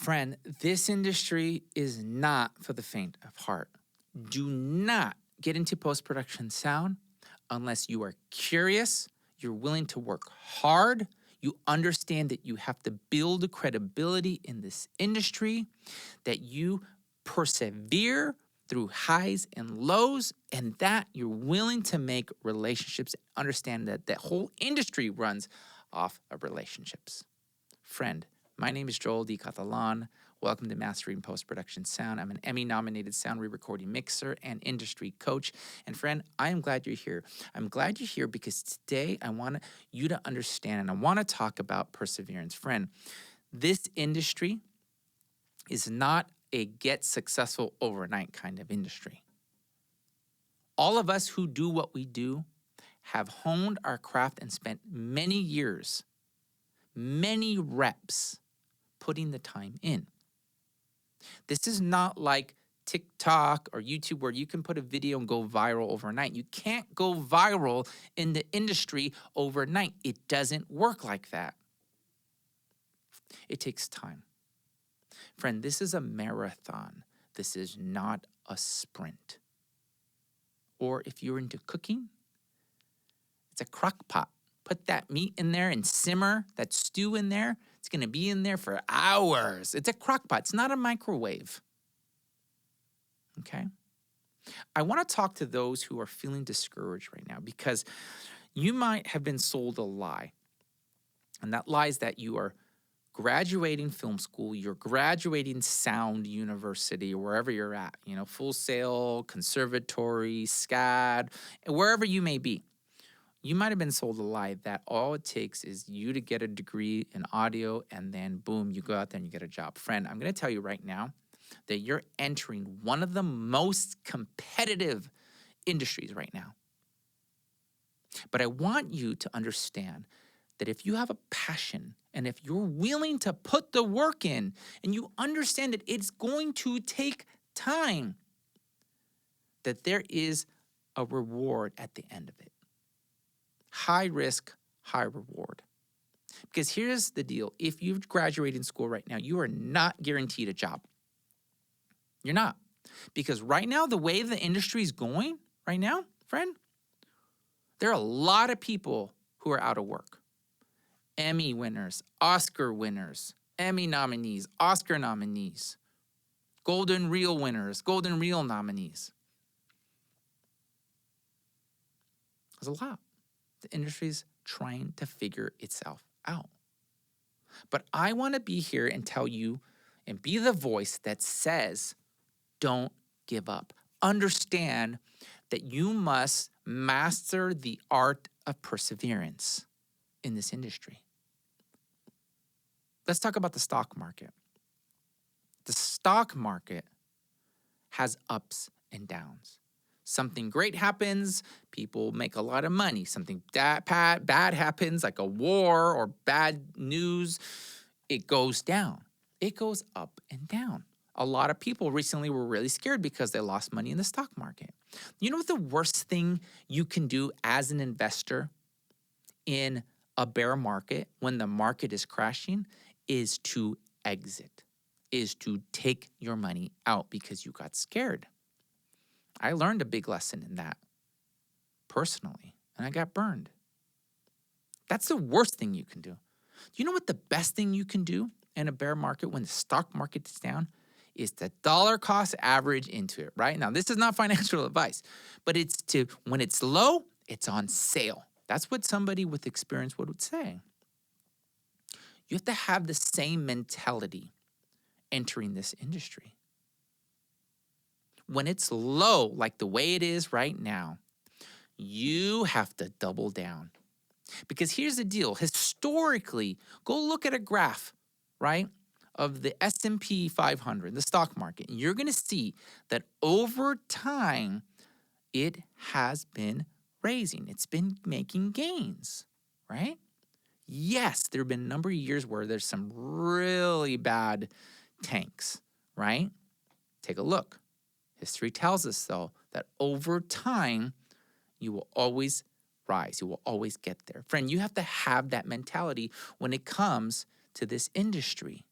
Friend, this industry is not for the faint of heart. Do not get into post production sound unless you are curious, you're willing to work hard, you understand that you have to build credibility in this industry, that you persevere through highs and lows, and that you're willing to make relationships, understand that the whole industry runs off of relationships. Friend, my name is Joel D. Catalan. Welcome to Mastering Post-Production Sound. I'm an Emmy-nominated sound re-recording mixer and industry coach. And friend, I am glad you're here. I'm glad you're here because today I want you to understand and I want to talk about perseverance. Friend, this industry is not a get successful overnight kind of industry. All of us who do what we do have honed our craft and spent many years, many reps putting the time in. This is not like TikTok or YouTube where you can put a video and go viral overnight. You can't go viral in the industry overnight. It doesn't work like that. It takes time. Friend, this is a marathon. This is not a sprint. Or if you're into cooking, it's a crock pot. Put that meat in there and simmer that stew in there. It's going to be in there for hours. It's a crock pot. It's not a microwave. Okay? I want to talk to those who are feeling discouraged right now because you might have been sold a lie. And that lie is that you are graduating film school, you're graduating sound university, or wherever you're at, Full Sail, conservatory, SCAD, wherever you may be. You might have been sold a lie that all it takes is you to get a degree in audio and then boom, you go out there and you get a job. Friend, I'm going to tell you right now that you're entering one of the most competitive industries right now. But I want you to understand that if you have a passion and if you're willing to put the work in and you understand that it's going to take time, that there is a reward at the end of it. High risk, high reward. Because here's the deal. If you've graduated school right now, you are not guaranteed a job. You're not. Because right now, the way the industry is going right now, friend, there are a lot of people who are out of work. Emmy winners, Oscar winners, Emmy nominees, Oscar nominees, Golden Reel winners, Golden Reel nominees. There's a lot. The industry's trying to figure itself out. But I want to be here and tell you and be the voice that says, don't give up. Understand that you must master the art of perseverance in this industry. Let's talk about the stock market. The stock market has ups and downs. Something great happens, people make a lot of money. Something bad happens, like a war or bad news, it goes down. It goes up and down. A lot of people recently were really scared because they lost money in the stock market. You know what the worst thing you can do as an investor in a bear market when the market is crashing is to exit, is to take your money out because you got scared. I learned a big lesson in that personally, and I got burned. That's the worst thing you can do. You know what the best thing you can do in a bear market when the stock market is down is to dollar cost average into it, right? Now, this is not financial advice, but it's to, when it's low, it's on sale. That's what somebody with experience would say. You have to have the same mentality entering this industry. When it's low, like the way it is right now, you have to double down. Because here's the deal. Historically, go look at a graph, right, of the S&P 500, the stock market, and you're going to see that over time, it has been raising. It's been making gains, right? Yes, there have been a number of years where there's some really bad tanks, right? Take a look. History tells us, though, that over time, you will always rise. You will always get there. Friend, you have to have that mentality when it comes to this industry.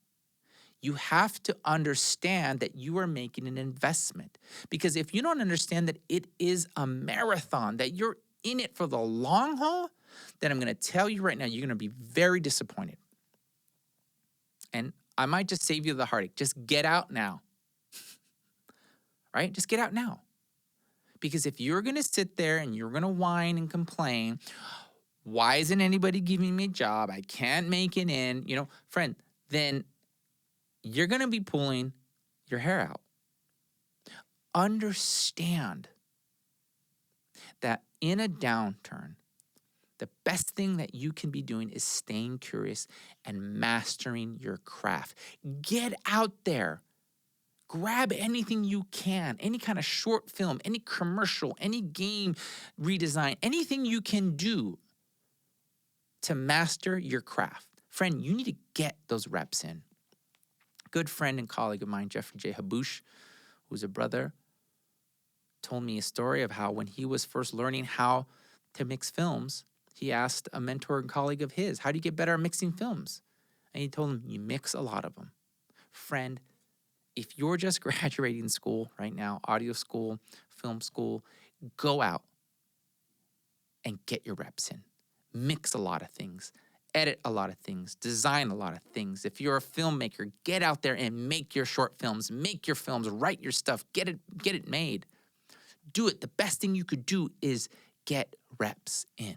You have to understand that you are making an investment. Because if you don't understand that it is a marathon, that you're in it for the long haul, then I'm going to tell you right now, you're going to be very disappointed. And I might just save you the heartache. Just get out now. Right? Just get out now. Because if you're going to sit there and you're going to whine and complain, why isn't anybody giving me a job? I can't make it in, friend, then you're going to be pulling your hair out. Understand that in a downturn, the best thing that you can be doing is staying curious and mastering your craft. Get out there. Grab anything you can, any kind of short film, any commercial, any game redesign, anything you can do to master your craft. Friend, you need to get those reps in. Good friend and colleague of mine, Jeffrey J. Haboush, who's a brother, told me a story of how when he was first learning how to mix films, he asked a mentor and colleague of his, how do you get better at mixing films? And he told him, you mix a lot of them. Friend, if you're just graduating school right now, audio school, film school, go out and get your reps in. Mix a lot of things, edit a lot of things, design a lot of things. If you're a filmmaker, get out there and make your short films, make your films, write your stuff, get it made. Do it. The best thing you could do is get reps in.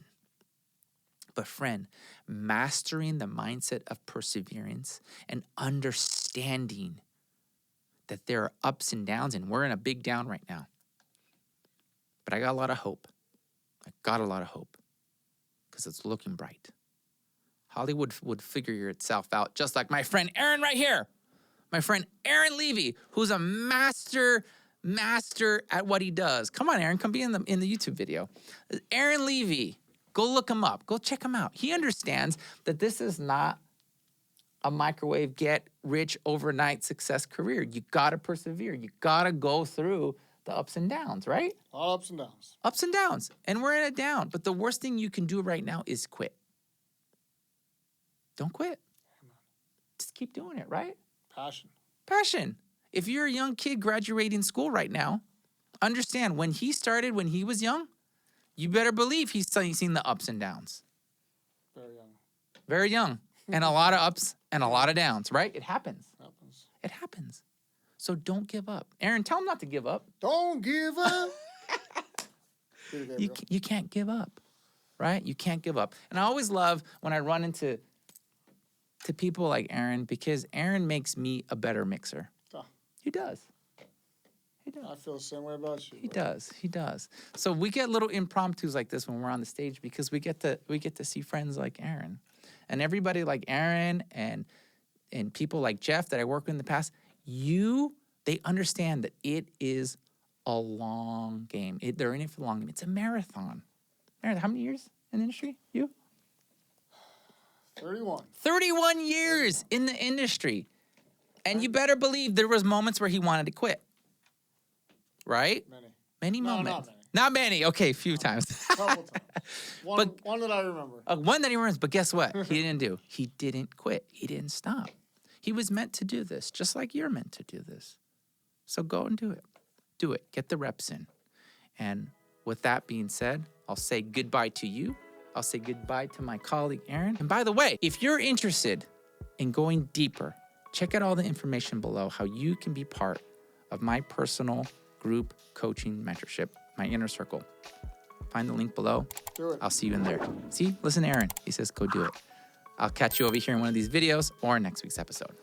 But friend, mastering the mindset of perseverance and understanding that there are ups and downs, and we're in a big down right now. But I got a lot of hope. Because it's looking bright. Hollywood would figure itself out, just like my friend Aaron right here. My friend Aaron Levy, who's a master at what he does. Come on, Aaron, come be in the YouTube video. Aaron Levy, go look him up. Go check him out. He understands that this is not a microwave get rich overnight success career. You gotta persevere. You gotta go through the ups and downs, right? All ups and downs. Ups and downs. And we're in a down. But the worst thing you can do right now is quit. Don't quit. Just keep doing it, right? Passion. If you're a young kid graduating school right now, understand when he started, when he was young, you better believe he's seen the ups and downs. Very young. And a lot of ups and a lot of downs, right? It happens. It happens. So don't give up. Aaron, tell him not to give up. Don't give up. You can't give up, right? You can't give up. And I always love when I run into people like Aaron, because Aaron makes me a better mixer. Oh. He does. I feel the same way about you. He does. So we get little impromptus like this when we're on the stage because we get to see friends like Aaron. And everybody like Aaron and people like Jeff that I worked with in the past, they understand that it is a long game. They're in it for the long game. It's a marathon. Aaron, how many years in the industry? You? 31. 31 years in the industry. And you better believe there was moments where he wanted to quit. Right? Many moments. Not many. Okay, a few times. A couple times. One that I remember. One that he remembers. But guess what? He didn't do. He didn't quit. He didn't stop. He was meant to do this, just like you're meant to do this. So go and do it. Do it. Get the reps in. And with that being said, I'll say goodbye to you. I'll say goodbye to my colleague, Aaron. And by the way, if you're interested in going deeper, check out all the information below, how you can be part of my personal group coaching mentorship, my inner circle. Find the link below. Do it. I'll see you in there. See, listen to Aaron. He says, go do it. I'll catch you over here in one of these videos or next week's episode.